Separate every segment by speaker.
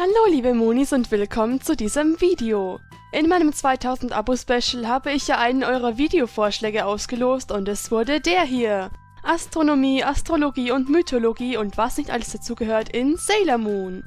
Speaker 1: Hallo liebe Monis und willkommen zu diesem Video. In meinem 2000 Abo-Special habe ich ja einen eurer Videovorschläge ausgelost und es wurde der hier. Astronomie, Astrologie und Mythologie und was nicht alles dazugehört in Sailor Moon.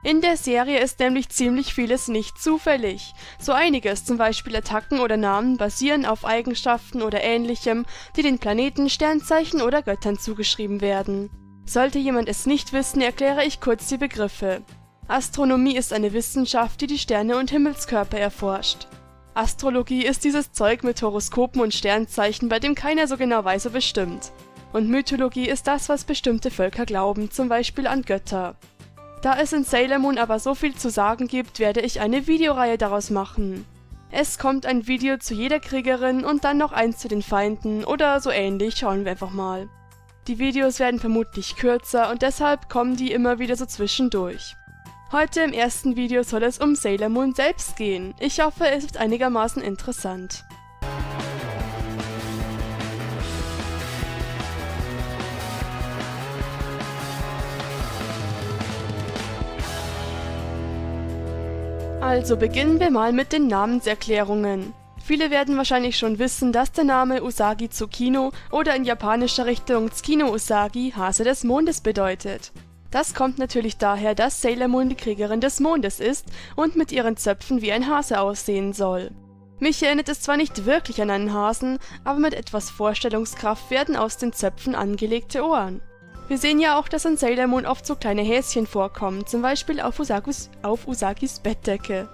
Speaker 1: In der Serie ist nämlich ziemlich vieles nicht zufällig. So einiges, zum Beispiel Attacken oder Namen, basieren auf Eigenschaften oder Ähnlichem, die den Planeten, Sternzeichen oder Göttern zugeschrieben werden. Sollte jemand es nicht wissen, erkläre ich kurz die Begriffe. Astronomie ist eine Wissenschaft, die die Sterne und Himmelskörper erforscht. Astrologie ist dieses Zeug mit Horoskopen und Sternzeichen, bei dem keiner so genau weiß, ob es stimmt. Und Mythologie ist das, was bestimmte Völker glauben, zum Beispiel an Götter. Da es in Sailor Moon aber so viel zu sagen gibt, werde ich eine Videoreihe daraus machen. Es kommt ein Video zu jeder Kriegerin und dann noch eins zu den Feinden oder so ähnlich, schauen wir einfach mal. Die Videos werden vermutlich kürzer und deshalb kommen die immer wieder so zwischendurch. Heute im ersten Video soll es um Sailor Moon selbst gehen. Ich hoffe, es wird einigermaßen interessant. Also beginnen wir mal mit den Namenserklärungen. Viele werden wahrscheinlich schon wissen, dass der Name Usagi Tsukino oder in japanischer Richtung Tsukino Usagi Hase des Mondes bedeutet. Das kommt natürlich daher, dass Sailor Moon die Kriegerin des Mondes ist und mit ihren Zöpfen wie ein Hase aussehen soll. Mich erinnert es zwar nicht wirklich an einen Hasen, aber mit etwas Vorstellungskraft werden aus den Zöpfen angelegte Ohren. Wir sehen ja auch, dass in Sailor Moon oft so kleine Häschen vorkommen, zum Beispiel auf Usagis Bettdecke.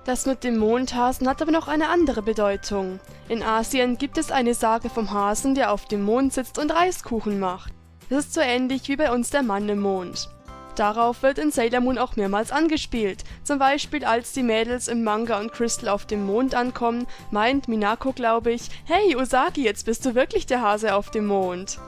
Speaker 1: Das mit dem Mondhasen hat aber noch eine andere Bedeutung. In Asien gibt es eine Sage vom Hasen, der auf dem Mond sitzt und Reiskuchen macht. Das ist so ähnlich wie bei uns der Mann im Mond. Darauf wird in Sailor Moon auch mehrmals angespielt. Zum Beispiel als die Mädels im Manga und Crystal auf dem Mond ankommen, meint Minako, glaube ich, hey Usagi, jetzt bist du wirklich der Hase auf dem Mond.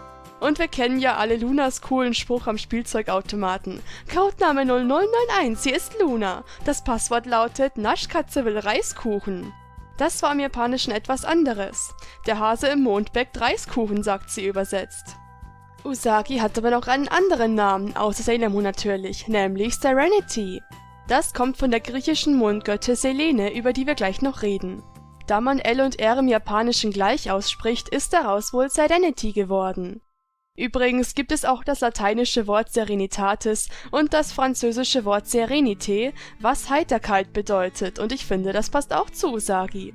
Speaker 1: Und wir kennen ja alle Lunas coolen Spruch am Spielzeugautomaten. Codename 0091, hier ist Luna. Das Passwort lautet, Naschkatze will Reiskuchen. Das war im Japanischen etwas anderes. Der Hase im Mond bäckt Reiskuchen, sagt sie übersetzt. Usagi hat aber noch einen anderen Namen, außer Sailor Moon natürlich, nämlich Serenity. Das kommt von der griechischen Mondgöttin Selene, über die wir gleich noch reden. Da man L und R im Japanischen gleich ausspricht, ist daraus wohl Serenity geworden. Übrigens gibt es auch das lateinische Wort Serenitatis und das französische Wort Serenité, was Heiterkeit bedeutet, und ich finde, das passt auch zu Usagi.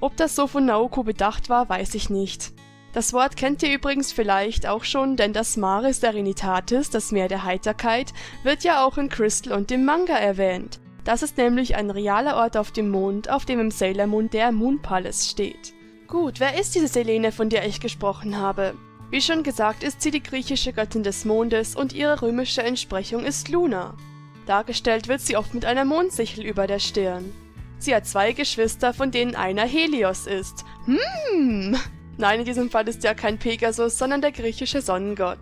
Speaker 1: Ob das so von Naoko bedacht war, weiß ich nicht. Das Wort kennt ihr übrigens vielleicht auch schon, denn das Mare Serenitatis, das Meer der Heiterkeit, wird ja auch in Crystal und dem Manga erwähnt. Das ist nämlich ein realer Ort auf dem Mond, auf dem im Sailor Moon der Moon Palace steht. Gut, wer ist diese Selene, von der ich gesprochen habe? Wie schon gesagt, ist sie die griechische Göttin des Mondes und ihre römische Entsprechung ist Luna. Dargestellt wird sie oft mit einer Mondsichel über der Stirn. Sie hat zwei Geschwister, von denen einer Helios ist. Nein, in diesem Fall ist ja kein Pegasus, sondern der griechische Sonnengott.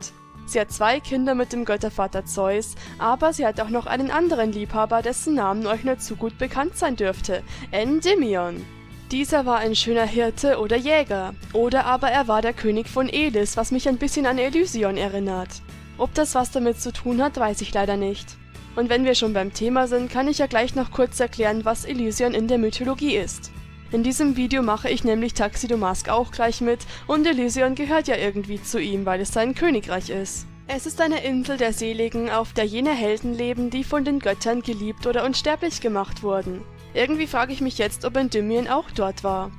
Speaker 1: Sie hat zwei Kinder mit dem Göttervater Zeus, aber sie hat auch noch einen anderen Liebhaber, dessen Namen euch nur zu gut bekannt sein dürfte, Endymion. Dieser war ein schöner Hirte oder Jäger, oder aber er war der König von Elis, was mich ein bisschen an Elysion erinnert. Ob das was damit zu tun hat, weiß ich leider nicht. Und wenn wir schon beim Thema sind, kann ich ja gleich noch kurz erklären, was Elysion in der Mythologie ist. In diesem Video mache ich nämlich Tuxedo Mask auch gleich mit und Elysion gehört ja irgendwie zu ihm, weil es sein Königreich ist. Es ist eine Insel der Seligen, auf der jene Helden leben, die von den Göttern geliebt oder unsterblich gemacht wurden. Irgendwie frage ich mich jetzt, ob Endymion auch dort war.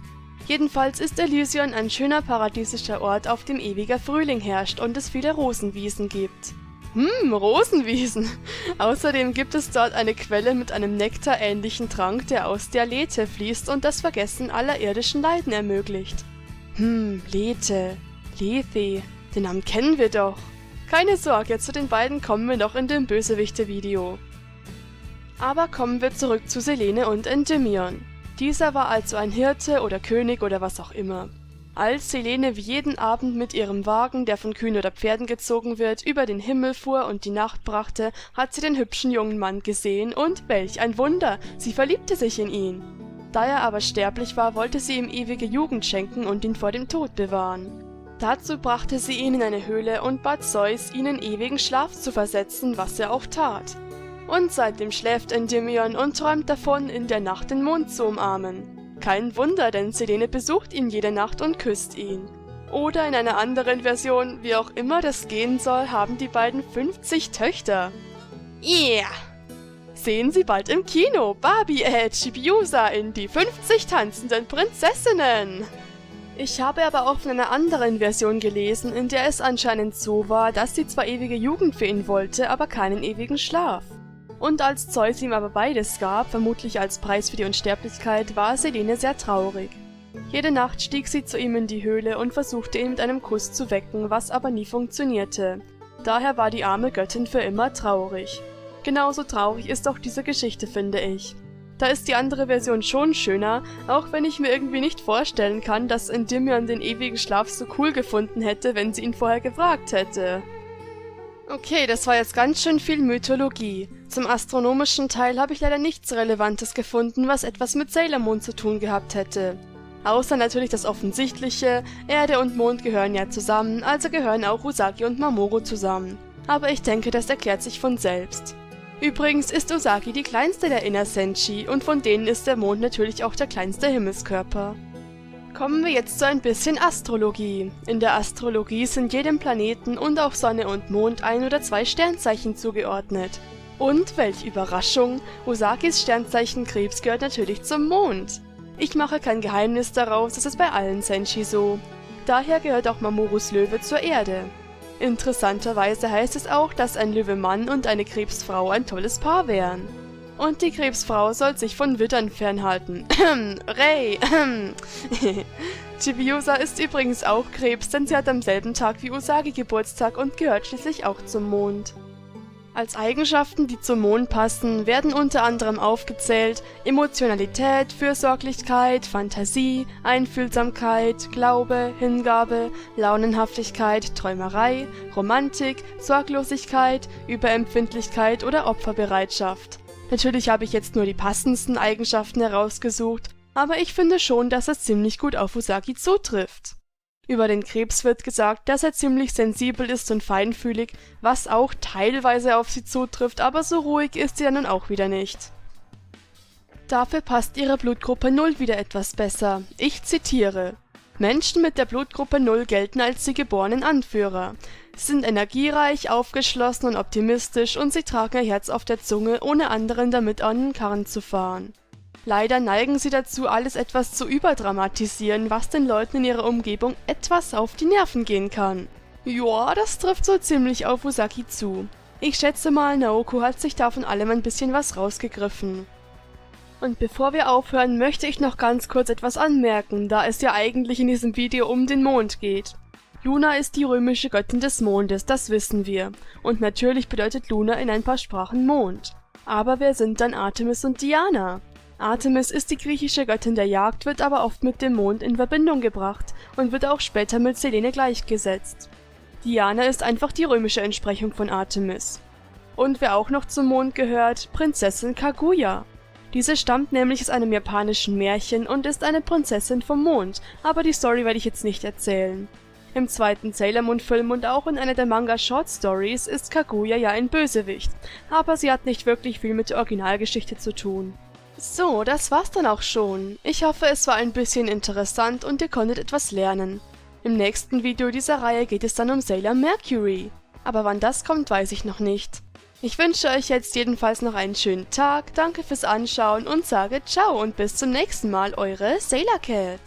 Speaker 1: Jedenfalls ist Elysion ein schöner paradiesischer Ort, auf dem ewiger Frühling herrscht und es viele Rosenwiesen gibt. Rosenwiesen! Außerdem gibt es dort eine Quelle mit einem nektarähnlichen Trank, der aus der Lethe fließt und das Vergessen aller irdischen Leiden ermöglicht. Lethe, den Namen kennen wir doch. Keine Sorge, zu den beiden kommen wir noch in dem Bösewichte-Video. Aber kommen wir zurück zu Selene und Endymion. Dieser war also ein Hirte oder König oder was auch immer. Als Selene wie jeden Abend mit ihrem Wagen, der von Kühen oder Pferden gezogen wird, über den Himmel fuhr und die Nacht brachte, hat sie den hübschen jungen Mann gesehen und welch ein Wunder, sie verliebte sich in ihn. Da er aber sterblich war, wollte sie ihm ewige Jugend schenken und ihn vor dem Tod bewahren. Dazu brachte sie ihn in eine Höhle und bat Zeus, ihn in ewigen Schlaf zu versetzen, was er auch tat. Und seitdem schläft Endymion und träumt davon, in der Nacht den Mond zu umarmen. Kein Wunder, denn Selene besucht ihn jede Nacht und küsst ihn. Oder in einer anderen Version, wie auch immer das gehen soll, haben die beiden 50 Töchter. Yeah! Sehen Sie bald im Kino Barbie Chibiusa in die 50 tanzenden Prinzessinnen! Ich habe aber auch von einer anderen Version gelesen, in der es anscheinend so war, dass sie zwar ewige Jugend für ihn wollte, aber keinen ewigen Schlaf. Und als Zeus ihm aber beides gab, vermutlich als Preis für die Unsterblichkeit, war Selene sehr traurig. Jede Nacht stieg sie zu ihm in die Höhle und versuchte ihn mit einem Kuss zu wecken, was aber nie funktionierte. Daher war die arme Göttin für immer traurig. Genauso traurig ist auch diese Geschichte, finde ich. Da ist die andere Version schon schöner, auch wenn ich mir irgendwie nicht vorstellen kann, dass Endymion den ewigen Schlaf so cool gefunden hätte, wenn sie ihn vorher gefragt hätte. Okay, das war jetzt ganz schön viel Mythologie. Zum astronomischen Teil habe ich leider nichts Relevantes gefunden, was etwas mit Sailor Moon zu tun gehabt hätte. Außer natürlich das Offensichtliche, Erde und Mond gehören ja zusammen, also gehören auch Usagi und Mamoru zusammen. Aber ich denke, das erklärt sich von selbst. Übrigens ist Usagi die kleinste der Inner Senshi und von denen ist der Mond natürlich auch der kleinste Himmelskörper. Kommen wir jetzt zu ein bisschen Astrologie. In der Astrologie sind jedem Planeten und auch Sonne und Mond 1 oder 2 Sternzeichen zugeordnet. Und, welche Überraschung, Usagis Sternzeichen Krebs gehört natürlich zum Mond. Ich mache kein Geheimnis daraus, das ist bei allen Senshi so. Daher gehört auch Mamorus Löwe zur Erde. Interessanterweise heißt es auch, dass ein Löwemann und eine Krebsfrau ein tolles Paar wären. Und die Krebsfrau soll sich von Wittern fernhalten. Rei. Chibiusa ist übrigens auch Krebs, denn sie hat am selben Tag wie Usagi Geburtstag und gehört schließlich auch zum Mond. Als Eigenschaften, die zum Mond passen, werden unter anderem aufgezählt Emotionalität, Fürsorglichkeit, Fantasie, Einfühlsamkeit, Glaube, Hingabe, Launenhaftigkeit, Träumerei, Romantik, Sorglosigkeit, Überempfindlichkeit oder Opferbereitschaft. Natürlich habe ich jetzt nur die passendsten Eigenschaften herausgesucht, aber ich finde schon, dass es ziemlich gut auf Usagi zutrifft. Über den Krebs wird gesagt, dass er ziemlich sensibel ist und feinfühlig, was auch teilweise auf sie zutrifft, aber so ruhig ist sie ja nun auch wieder nicht. Dafür passt ihre Blutgruppe 0 wieder etwas besser. Ich zitiere: Menschen mit der Blutgruppe 0 gelten als die geborenen Anführer. Sie sind energiereich, aufgeschlossen und optimistisch und sie tragen ihr Herz auf der Zunge, ohne anderen damit an den Karren zu fahren. Leider neigen sie dazu, alles etwas zu überdramatisieren, was den Leuten in ihrer Umgebung etwas auf die Nerven gehen kann. Joa, das trifft so ziemlich auf Usagi zu. Ich schätze mal, Naoko hat sich da von allem ein bisschen was rausgegriffen. Und bevor wir aufhören, möchte ich noch ganz kurz etwas anmerken, da es ja eigentlich in diesem Video um den Mond geht. Luna ist die römische Göttin des Mondes, das wissen wir. Und natürlich bedeutet Luna in ein paar Sprachen Mond. Aber wer sind dann Artemis und Diana? Artemis ist die griechische Göttin der Jagd, wird aber oft mit dem Mond in Verbindung gebracht und wird auch später mit Selene gleichgesetzt. Diana ist einfach die römische Entsprechung von Artemis. Und wer auch noch zum Mond gehört, Prinzessin Kaguya. Diese stammt nämlich aus einem japanischen Märchen und ist eine Prinzessin vom Mond, aber die Story werde ich jetzt nicht erzählen. Im zweiten Sailor Moon Film und auch in einer der Manga Short Stories ist Kaguya ja ein Bösewicht, aber sie hat nicht wirklich viel mit der Originalgeschichte zu tun. So, das war's dann auch schon. Ich hoffe, es war ein bisschen interessant und ihr konntet etwas lernen. Im nächsten Video dieser Reihe geht es dann um Sailor Mercury. Aber wann das kommt, weiß ich noch nicht. Ich wünsche euch jetzt jedenfalls noch einen schönen Tag, danke fürs Anschauen und sage ciao und bis zum nächsten Mal, eure Sailor Cat.